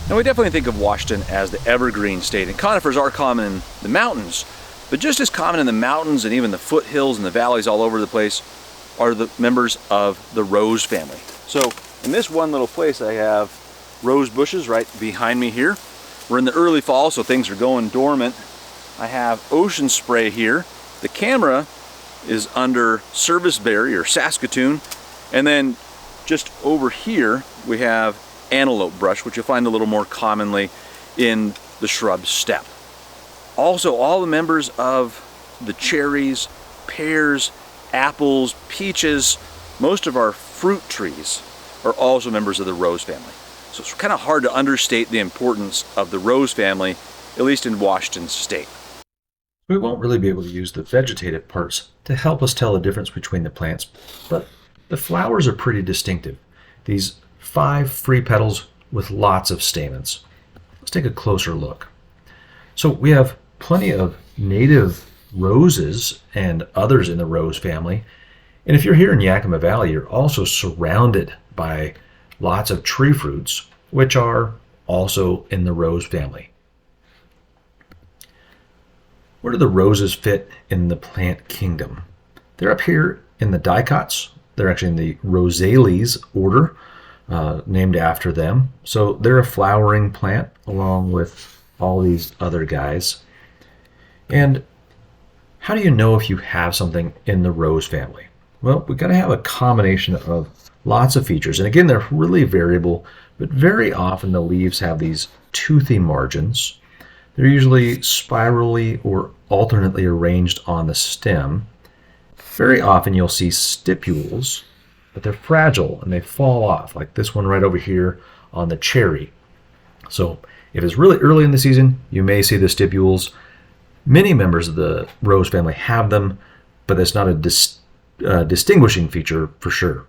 Now we definitely think of Washington as the evergreen state, and conifers are common in the mountains, but just as common in the mountains and even the foothills and the valleys all over the place are the members of the rose family. So in this one little place I have rose bushes right behind me here. We're in the early fall, so things are going dormant. I have Oceanspray here. The camera is under Serviceberry or Saskatoon, and then just over here we have Antelope-bush, which you'll find a little more commonly in the shrub steppe. Also, all the members of the cherries, pears, apples, peaches, most of our fruit trees are also members of the rose family. So it's kind of hard to understate the importance of the rose family, at least in Washington state. We won't really be able to use the vegetative parts to help us tell the difference between the plants, but the flowers are pretty distinctive. These 5 free petals with lots of stamens. Let's take a closer look. So we have plenty of native roses and others in the rose family. And if you're here in Yakima Valley, you're also surrounded by lots of tree fruits, which are also in the rose family. Where do the roses fit in the plant kingdom? They're up here in the dicots. They're actually in the ROSACEAE order, named after them. So they're a flowering plant along with all these other guys. And how do you know if you have something in the rose family? Well, we've got to have a combination of lots of features. And again, they're really variable, but very often the leaves have these toothy margins. They're usually spirally or alternately arranged on the stem. Very often you'll see stipules, but they're fragile and they fall off, like this one right over here on the cherry. So if it's really early in the season, you may see the stipules. Many members of the rose family have them, but it's not a distinguishing feature for sure.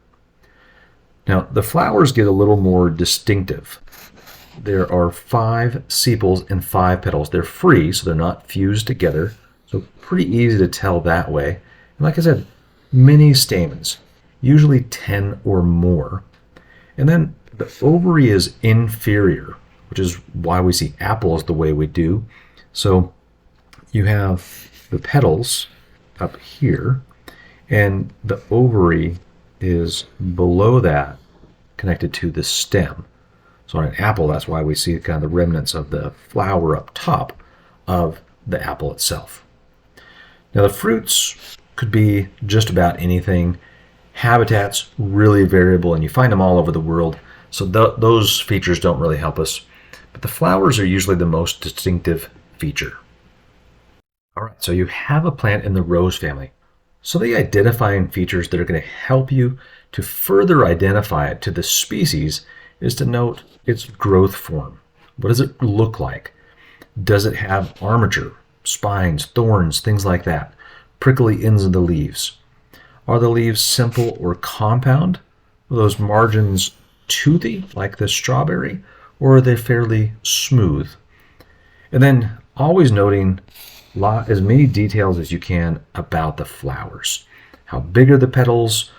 Now, the flowers get a little more distinctive. There are 5 sepals and 5 petals. They're free, so they're not fused together, so pretty easy to tell that way. And like I said, many stamens, usually 10 or more. And then the ovary is inferior, which is why we see apples the way we do. So you have the petals up here, and the ovary is below that, connected to the stem. So on an apple, that's why we see kind of the remnants of the flower up top of the apple itself. Now the fruits could be just about anything. Habitat's really variable, and you find them all over the world, so those features don't really help us. But the flowers are usually the most distinctive feature. All right, so you have a plant in the rose family. So the identifying features that are going to help you to further identify it to the species is to note its growth form. What does it look like? Does it have armature, spines, thorns, things like that? Prickly ends of the leaves. Are the leaves simple or compound? Are those margins toothy, like the strawberry, or are they fairly smooth? And then always noting as many details as you can about the flowers. How big are the petals?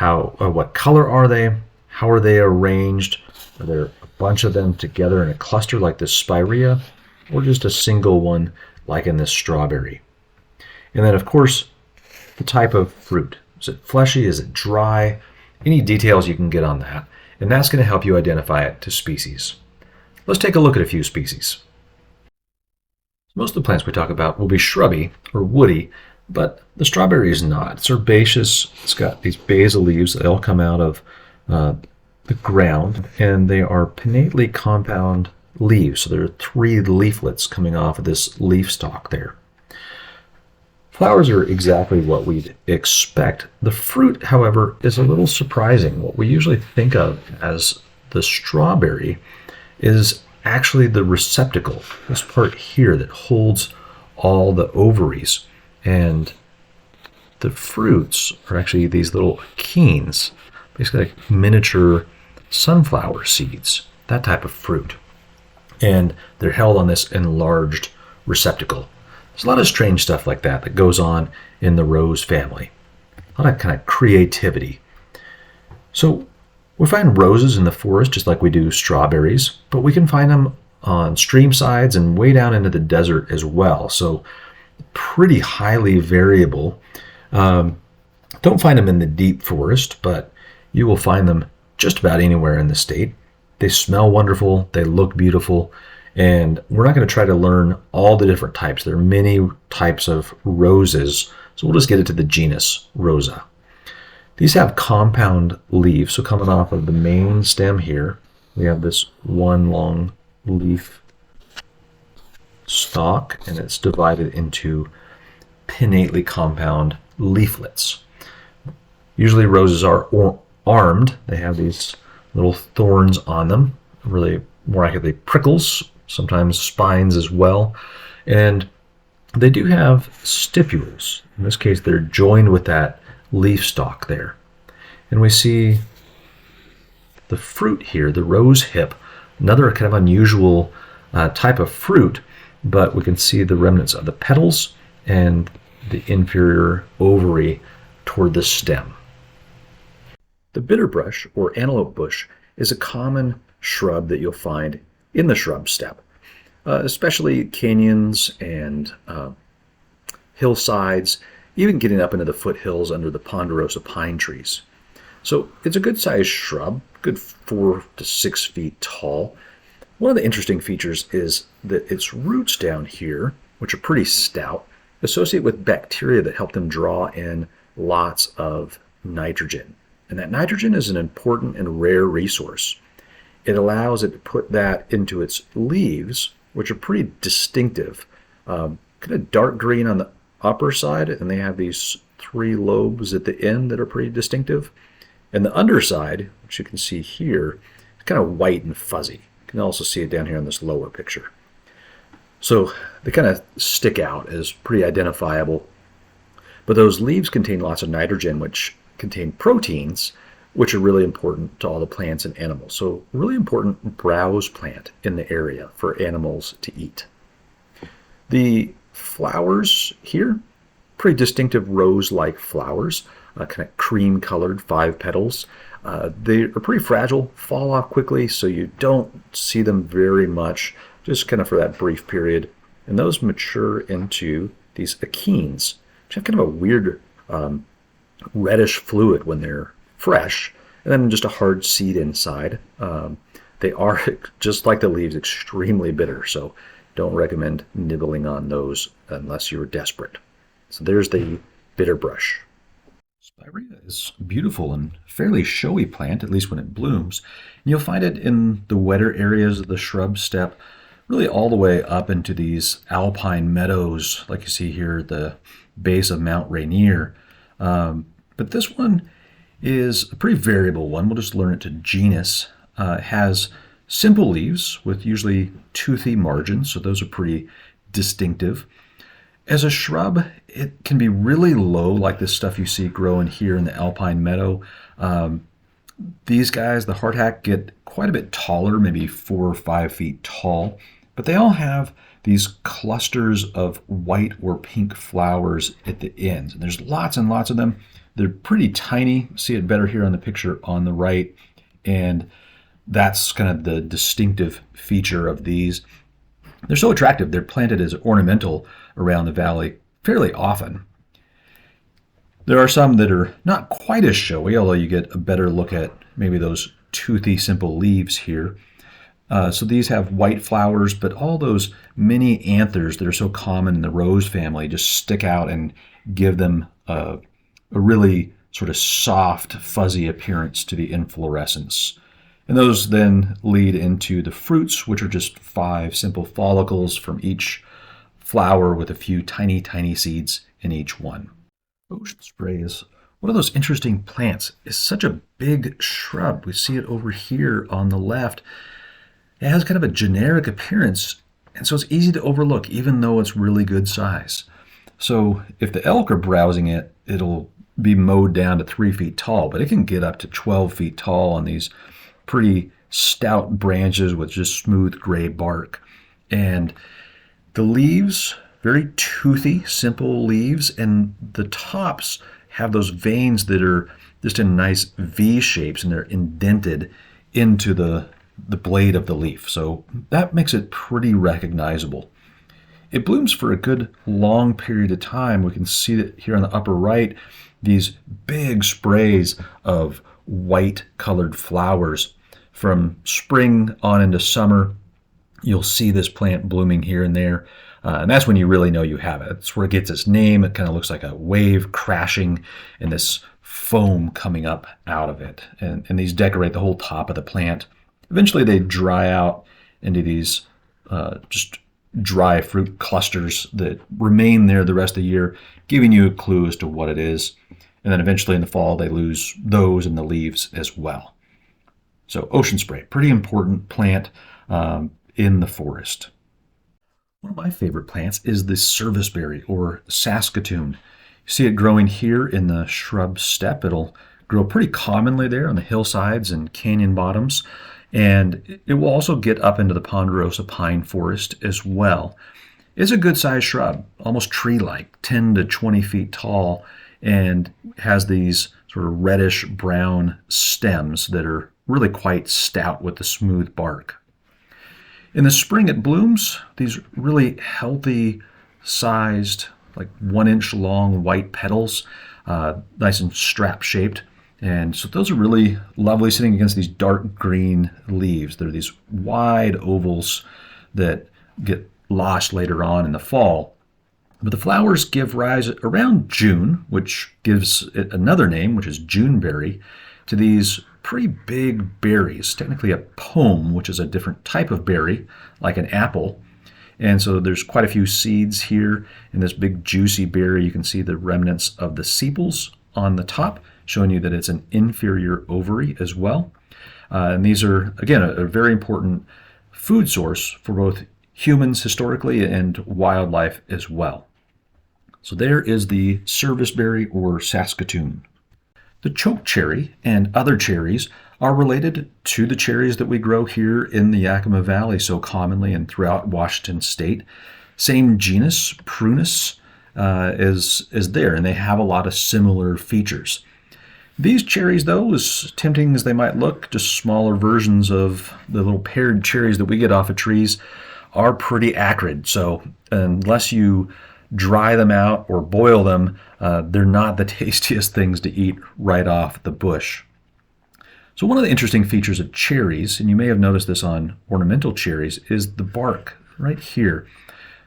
What color are they? How are they arranged? Are there a bunch of them together in a cluster like the Spirea, or just a single one like in this strawberry? And then, of course, the type of fruit. Is it fleshy? Is it dry? Any details you can get on that. And that's going to help you identify it to species. Let's take a look at a few species. Most of the plants we talk about will be shrubby or woody, but the strawberry is not. It's herbaceous. It's got these basal leaves that all come out of the ground, and they are pinnately compound leaves. So there are 3 leaflets coming off of this leaf stalk there. Flowers are exactly what we'd expect. The fruit, however, is a little surprising. What we usually think of as the strawberry is actually the receptacle, this part here that holds all the ovaries. And the fruits are actually these little achenes, basically like miniature sunflower seeds, that type of fruit. And they're held on this enlarged receptacle. There's a lot of strange stuff like that that goes on in the rose family. A lot of kind of creativity. So We find roses in the forest just like we do strawberries, but we can find them on stream sides and way down into the desert as well. So pretty highly variable. Don't find them in the deep forest, but you will find them just about anywhere in the state. They smell wonderful, they look beautiful, and we're not going to try to learn all the different types. There are many types of roses, so we'll just get into the genus Rosa. These have compound leaves, so coming off of the main stem here, we have this one long leaf stalk, and it's divided into pinnately compound leaflets. Usually roses are armed. They have these little thorns on them, really more accurately prickles, sometimes spines as well. And they do have stipules. In this case, they're joined with that leaf stalk there. And we see the fruit here, the rose hip, another kind of unusual type of fruit, but we can see the remnants of the petals and the inferior ovary toward the stem. The bitterbrush, or antelope bush, is a common shrub that you'll find in the shrub steppe, especially canyons and hillsides, even getting up into the foothills under the ponderosa pine trees. So it's a good-sized shrub, good 4 to 6 feet tall. One of the interesting features is that its roots down here, which are pretty stout, associate with bacteria that help them draw in lots of nitrogen. And that nitrogen is an important and rare resource. It allows it to put that into its leaves, which are pretty distinctive, kind of dark green on the upper side, and they have these 3 lobes at the end that are pretty distinctive. And the underside, which you can see here, is kind of white and fuzzy. You can also see it down here in this lower picture. So they kind of stick out as pretty identifiable. But those leaves contain lots of nitrogen, which contain proteins, which are really important to all the plants and animals. So really important browse plant in the area for animals to eat. The flowers here, pretty distinctive rose-like flowers, kind of cream-colored 5 petals. They are pretty fragile, fall off quickly, so you don't see them very much, just kind of for that brief period. And those mature into these achenes, which have kind of a weird reddish fluid when they're fresh, and then just a hard seed inside. They are, just like the leaves, extremely bitter, so don't recommend nibbling on those unless you're desperate. So there's the bitterbrush. Spirea is a beautiful and fairly showy plant, at least when it blooms. And you'll find it in the wetter areas of the shrub steppe, really all the way up into these alpine meadows, like you see here at the base of Mount Rainier. But this one is a pretty variable one. We'll just learn it to genus. It has simple leaves with usually toothy margins, so those are pretty distinctive. As a shrub, it can be really low, like this stuff you see growing here in the alpine meadow. These guys, the hardhack, get quite a bit taller, maybe 4 or 5 feet tall, but they all have these clusters of white or pink flowers at the ends. And there's lots and lots of them. They're pretty tiny. See it better here on the picture on the right. And that's kind of the distinctive feature of these. They're so attractive. They're planted as ornamental around the valley fairly often. There are some that are not quite as showy, although you get a better look at maybe those toothy, simple leaves here. So these have white flowers, but all those mini anthers that are so common in the rose family just stick out and give them a really sort of soft, fuzzy appearance to the inflorescence. And those then lead into the fruits, which are just 5 simple follicles from each flower with a few tiny, tiny seeds in each one. Oceanspray is one of those interesting plants. It's such a big shrub. We see it over here on the left. It has kind of a generic appearance, and so it's easy to overlook, even though it's really good size. So if the elk are browsing it, it'll be mowed down to 3 feet tall, but it can get up to 12 feet tall on these pretty stout branches with just smooth gray bark. And the leaves, very toothy, simple leaves, and the tops have those veins that are just in nice V shapes, and they're indented into the blade of the leaf. So that makes it pretty recognizable. It blooms for a good long period of time. We can see that here on the upper right, these big sprays of white colored flowers. From spring on into summer, you'll see this plant blooming here and there. And that's when you really know you have it. That's where it gets its name. It kind of looks like a wave crashing and this foam coming up out of it. And these decorate the whole top of the plant. Eventually they dry out into these just dry fruit clusters that remain there the rest of the year, giving you a clue as to what it is. And then eventually in the fall they lose those and the leaves as well. So Oceanspray, pretty important plant in the forest. One of my favorite plants is the Serviceberry or Saskatoon. You see it growing here in the shrub steppe. It'll grow pretty commonly there on the hillsides and canyon bottoms. And it will also get up into the ponderosa pine forest as well. It's a good sized shrub, almost tree-like, 10 to 20 feet tall, and has these sort of reddish brown stems that are really quite stout with the smooth bark. In the spring it blooms these really healthy sized, like 1-inch long white petals, nice and strap shaped. And so those are really lovely sitting against these dark green leaves. They're these wide ovals that get lost later on in the fall. But the flowers give rise around June, which gives it another name, which is Juneberry, to these pretty big berries, technically a pome, which is a different type of berry, like an apple. And so there's quite a few seeds here in this big juicy berry. You can see the remnants of the sepals on the top, showing you that it's an inferior ovary as well. And these are, again, a very important food source for both humans historically and wildlife as well. So there is the Serviceberry or Saskatoon. The chokecherry and other cherries are related to the cherries that we grow here in the Yakima Valley so commonly and throughout Washington state. Same genus, Prunus, is there, and they have a lot of similar features. These cherries, though, as tempting as they might look, just smaller versions of the little paired cherries that we get off of trees, are pretty acrid. So unless you dry them out or boil them, they're not the tastiest things to eat right off the bush. So one of the interesting features of cherries, and you may have noticed this on ornamental cherries, is the bark right here.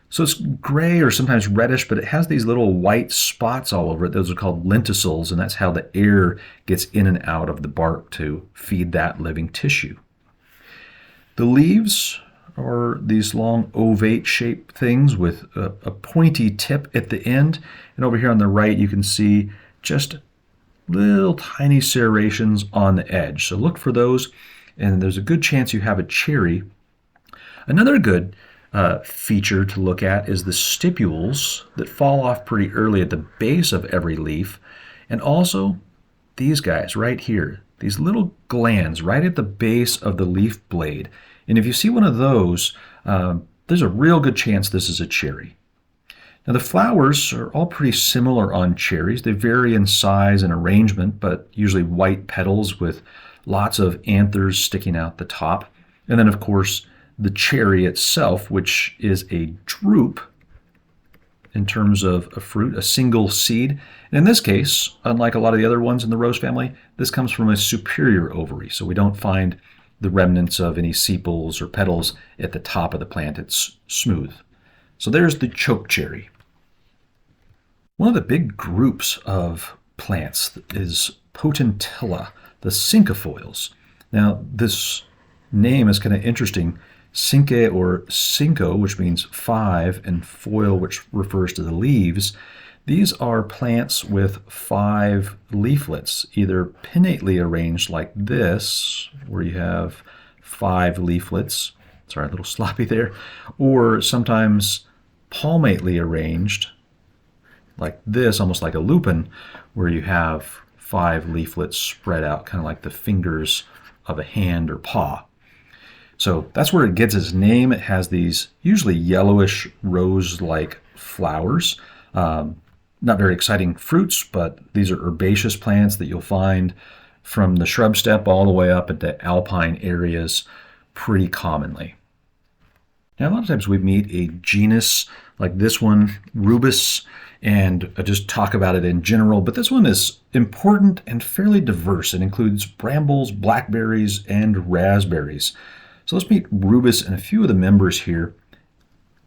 So it's gray or sometimes reddish, but it has these little white spots all over it. Those are called lenticels, and that's how the air gets in and out of the bark to feed that living tissue. The leaves are these long ovate shaped things with a pointy tip at the end. And over here on the right, you can see just little tiny serrations on the edge. So look for those, and there's a good chance you have a cherry. Another good feature to look at is the stipules that fall off pretty early at the base of every leaf, and also these guys right here, these little glands right at the base of the leaf blade. And if you see one of those, there's a real good chance this is a cherry. Now the flowers are all pretty similar on cherries. They vary in size and arrangement, but usually white petals with lots of anthers sticking out the top. And then of course the cherry itself, which is a drupe in terms of a fruit, a single seed. And in this case, unlike a lot of the other ones in the rose family, this comes from a superior ovary. So we don't find the remnants of any sepals or petals at the top of the plant. It's smooth. So there's the chokecherry. One of the big groups of plants is Potentilla, the cinquefoils. Now this name is kind of interesting. Cinque or cinco, which means 5, and foil, which refers to the leaves. These are plants with 5 leaflets, either pinnately arranged like this, where you have 5 leaflets. Sorry, a little sloppy there. Or sometimes palmately arranged like this, almost like a lupin, where you have 5 leaflets spread out, kind of like the fingers of a hand or paw. So that's where it gets its name. It has these usually yellowish rose-like flowers. not very exciting fruits, but these are herbaceous plants that you'll find from the shrub steppe all the way up into alpine areas pretty commonly. Now, a lot of times we meet a genus like this one, Rubus, and I just talk about it in general, but this one is important and fairly diverse. It includes brambles, blackberries, and raspberries. So let's meet Rubus and a few of the members here.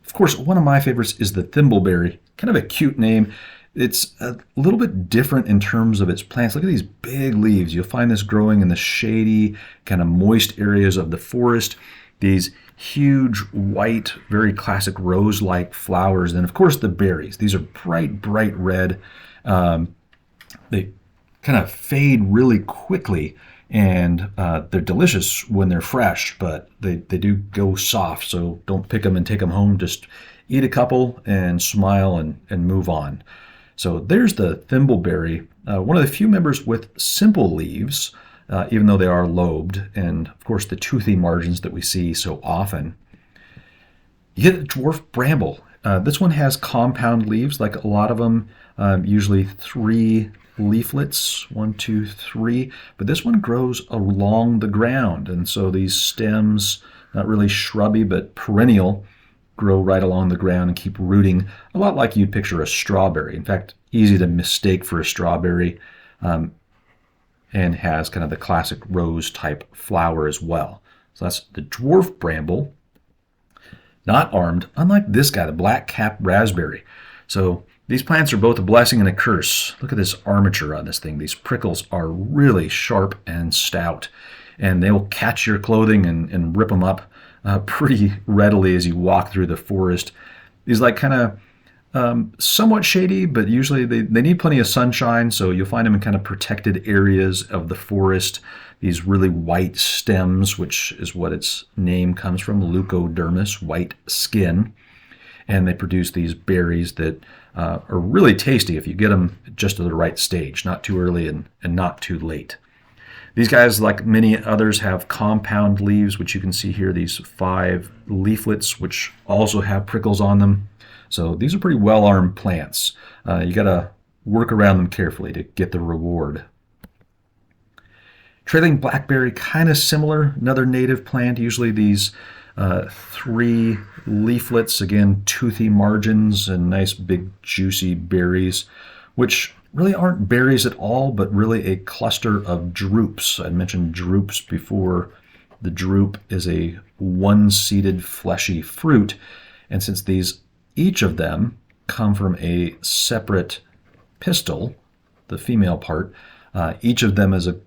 Of course, one of my favorites is the Thimbleberry. Kind of a cute name. It's a little bit different in terms of its plants. Look at these big leaves. You'll find this growing in the shady, kind of moist areas of the forest. These huge, white, very classic rose-like flowers. And of course, the berries. These are bright, bright red. They kind of fade really quickly, and they're delicious when they're fresh, but they do go soft, so don't pick them and take them home. Just eat a couple and smile and move on. So there's the Thimbleberry, one of the few members with simple leaves, even though they are lobed, and of course the toothy margins that we see so often. You get a dwarf bramble. This one has compound leaves, like a lot of them, usually 3 leaflets, 1, 2, 3, but this one grows along the ground, and so these stems, not really shrubby but perennial, grow right along the ground and keep rooting, a lot like you'd picture a strawberry. In fact, easy to mistake for a strawberry, and has kind of the classic rose type flower as well. So that's the dwarf bramble, not armed, unlike this guy, the blackcap raspberry. So these plants are both a blessing and a curse. Look at this armature on this thing. These prickles are really sharp and stout, and they will catch your clothing and rip them up pretty readily as you walk through the forest. These like kind of somewhat shady, but usually they need plenty of sunshine, so you'll find them in kind of protected areas of the forest. These really white stems, which is what its name comes from, leucodermis, white skin. And they produce these berries that are really tasty if you get them just at the right stage, not too early and not too late. These guys, like many others, have compound leaves, which you can see here, these 5 leaflets, which also have prickles on them. So these are pretty well-armed plants. You got to work around them carefully to get the reward. Trailing blackberry, kind of similar, another native plant, usually these 3 leaflets, again, toothy margins and nice big juicy berries, which really aren't berries at all, but really a cluster of drupes. I mentioned drupes before. The drupe is a one-seeded fleshy fruit, and since each of them come from a separate pistil, the female part, each of them is a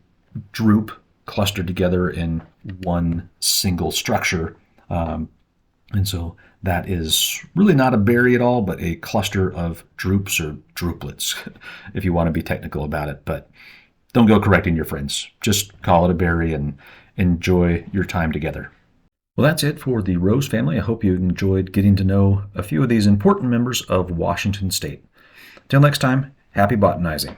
drupe clustered together in one single structure. And so that is really not a berry at all, but a cluster of drupes or druplets, if you want to be technical about it. But don't go correcting your friends. Just call it a berry and enjoy your time together. Well, that's it for the rose family. I hope you enjoyed getting to know a few of these important members of Washington State. Till next time, happy botanizing.